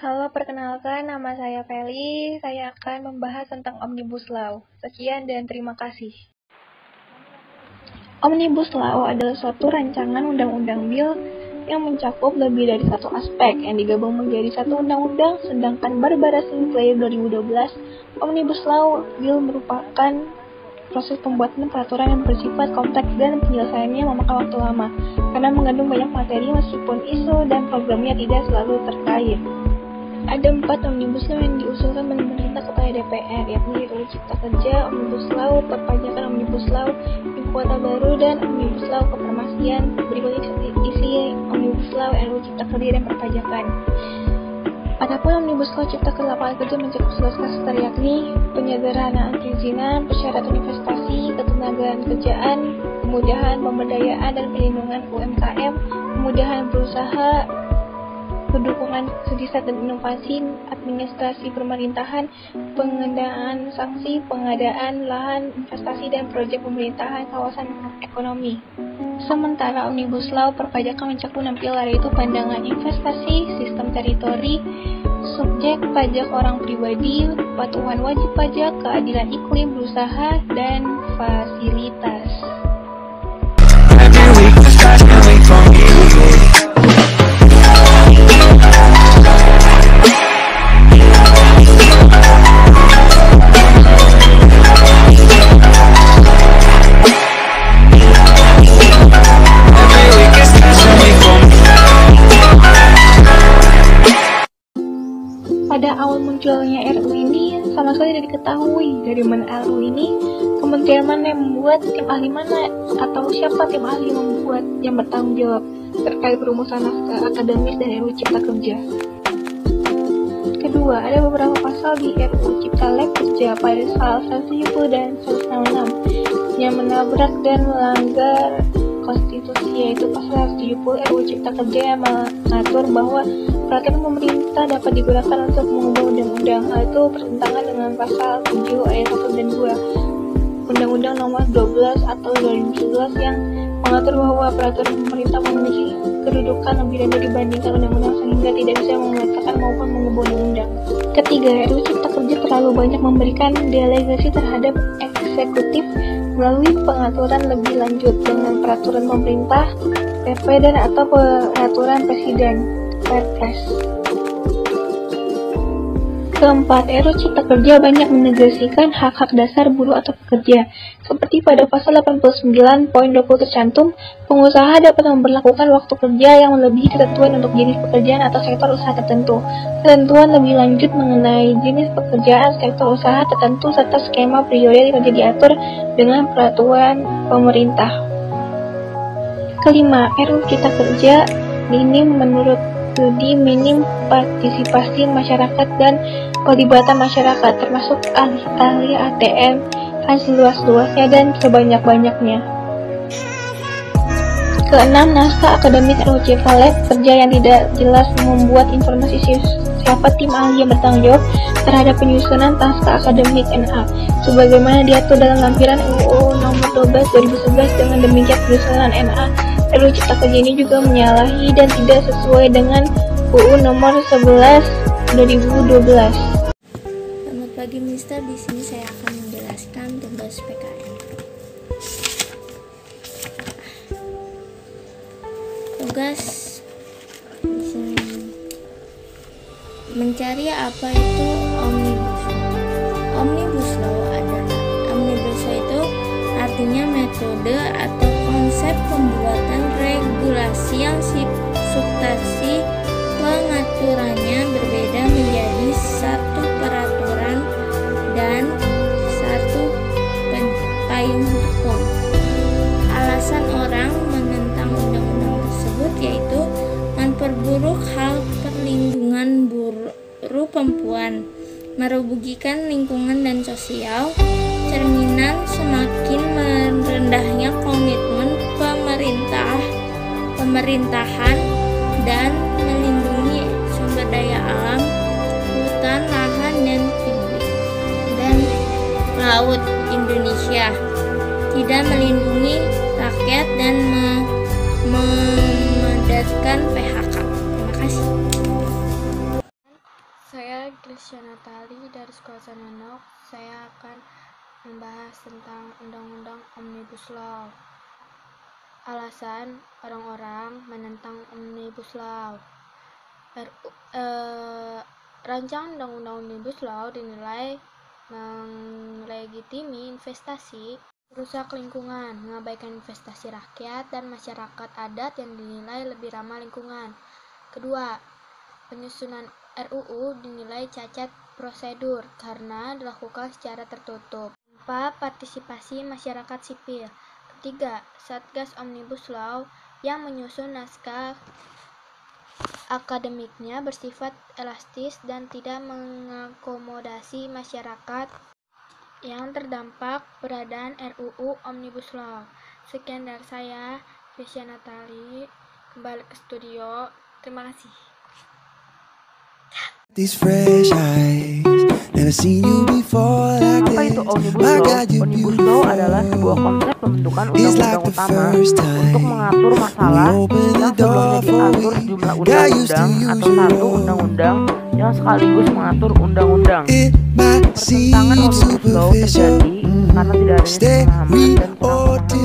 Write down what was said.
Halo, perkenalkan nama saya Feli. Saya akan membahas tentang Omnibus Law. Sekian dan terima kasih. Omnibus Law adalah suatu rancangan undang-undang bil yang mencakup lebih dari satu aspek yang digabung menjadi satu undang-undang, sedangkan baru Sinclair 2012, Omnibus Law Bill merupakan proses pembuatan peraturan yang bersifat kompleks dan penyelesaiannya memakan waktu lama karena mengandung banyak materi meskipun isu dan programnya tidak selalu terkait. Ada 4 Omnibus Law yang diusulkan oleh pemerintah kepada DPR, yakni RUU Cipta Kerja, Omnibus Law Perpajakan, Omnibus Law Ibu Kota Baru, dan Omnibus Law Kefarmasian. Berikut isi Omnibus Law RUU Cipta Kerja dan Perpajakan. Adapun Omnibus Law Cipta Lapangan Kerja mencakup 11 klaster, yakni penyederhanaan perizinan, persyaratan investasi, ketenagaan kerjaan, kemudahan pemberdayaan dan perlindungan UMKM, kemudahan berusaha, pendukungan riset dan inovasi, administrasi pemerintahan, pengendalian sanksi, pengadaan lahan, investasi dan proyek pemerintahan kawasan ekonomi. Sementara Omnibus Law Perpajakan mencakup 6 pilar, yaitu pandangan investasi, sistem teritori, subjek pajak orang pribadi, kepatuhan wajib pajak, keadilan iklim berusaha, dan fasilitas. Pada awal munculnya RUU ini sama sekali tidak diketahui dari mana RUU ini, kementerian mana yang membuat, tim ahli mana, atau siapa tim ahli yang membuat yang bertanggung jawab terkait perumusan naskah akademis dan RUU Cipta Kerja. Kedua, ada beberapa pasal di RUU Cipta Kerja pada pasal 170 dan 166 yang menabrak dan melanggar konstitusi, yaitu pasal 170 RUU Cipta Kerja yang mengatur bahwa peraturan pemerintah dapat digunakan untuk mengubah undang-undang. Hal itu bertentangan dengan pasal 7 ayat 1 dan 2 Undang-Undang Nomor 12 atau 2011 yang mengatur bahwa peraturan pemerintah memiliki kedudukan lebih rendah dibandingkan undang-undang sehingga tidak bisa membatalkan maupun mengubah undang-undang. Ketiga, RUU Cipta Kerja terlalu banyak memberikan delegasi terhadap eksekutif melalui pengaturan lebih lanjut dengan peraturan pemerintah, PP, dan atau peraturan presiden, Perpres. Keempat, RUU Cipta Kerja banyak menegasikan hak-hak dasar buruh atau pekerja. Seperti pada pasal 89.20 tercantum, pengusaha dapat memberlakukan waktu kerja yang melebihi ketentuan untuk jenis pekerjaan atau sektor usaha tertentu. Ketentuan lebih lanjut mengenai jenis pekerjaan, sektor usaha tertentu, serta skema periode kerja diatur dengan peraturan pemerintah. Kelima, RUU Cipta Kerja ini menurut studi minim partisipasi masyarakat dan pelibatan masyarakat, termasuk ahli ATM, seluas-luasnya dan sebanyak-banyaknya. Keenam, naskah akademis RUU Cipta Kerja yang tidak jelas membuat informasi siapa tim ahli yang bertanggung jawab terhadap penyusunan naskah akademik NA, sebagaimana diatur dalam lampiran UU Nomor 12 2011. Dengan demikian, penyusunan NA RUU Cipta Kerja ini juga menyalahi dan tidak sesuai dengan UU Nomor 11 2012. Selamat pagi, Mister. Di sini saya akan menjelaskan tugas PKN. Tugas di sini mencari apa itu Omnibus Law. Omnibus Law adalah Omnibus Law itu artinya metode atau konsep pembuatan regulasi yang substansi pengaturannya berbeda menjadi satu peraturan dan satu payung hukum. Alasan orang menentang undang-undang tersebut yaitu memperburuk hal perlindungan buruh perempuan, merugikan lingkungan dan sosial, cerminan semakin merendahnya komitmen pemerintahan dan melindungi sumber daya alam, hutan, lahan, dan laut Indonesia, tidak melindungi rakyat dan memadakan PHK. Terima kasih. Saya Grisya Natali dari Sekolah Sananok. Saya akan membahas tentang Undang-Undang Omnibus Law. Alasan orang-orang menentang Omnibus Law. Rancangan Undang-Undang Omnibus Law dinilai melegitimasi investasi, merusak lingkungan, mengabaikan investasi rakyat dan masyarakat adat yang dinilai lebih ramah lingkungan. Kedua, penyusunan RUU dinilai cacat prosedur karena dilakukan secara tertutup tanpa partisipasi masyarakat sipil. Ketiga, Satgas Omnibus Law yang menyusun naskah akademiknya bersifat elastis dan tidak mengakomodasi masyarakat yang terdampak beradaan RUU Omnibus Law. Sekian dari saya, Grisya Natali. Kembali ke studio. Terima kasih. These fresh eyes, never seen you before like Apa this. itu Omnibus Law? Omnibus Law adalah sebuah konsep pembentukan undang-undang utama untuk mengatur masalah yang sebelumnya diatur sejumlah undang-undang atau satu undang-undang yang sekaligus mengatur undang-undang. Pertentangan Omnibus Law terjadi karena tidak adanya pemahaman dan penerapan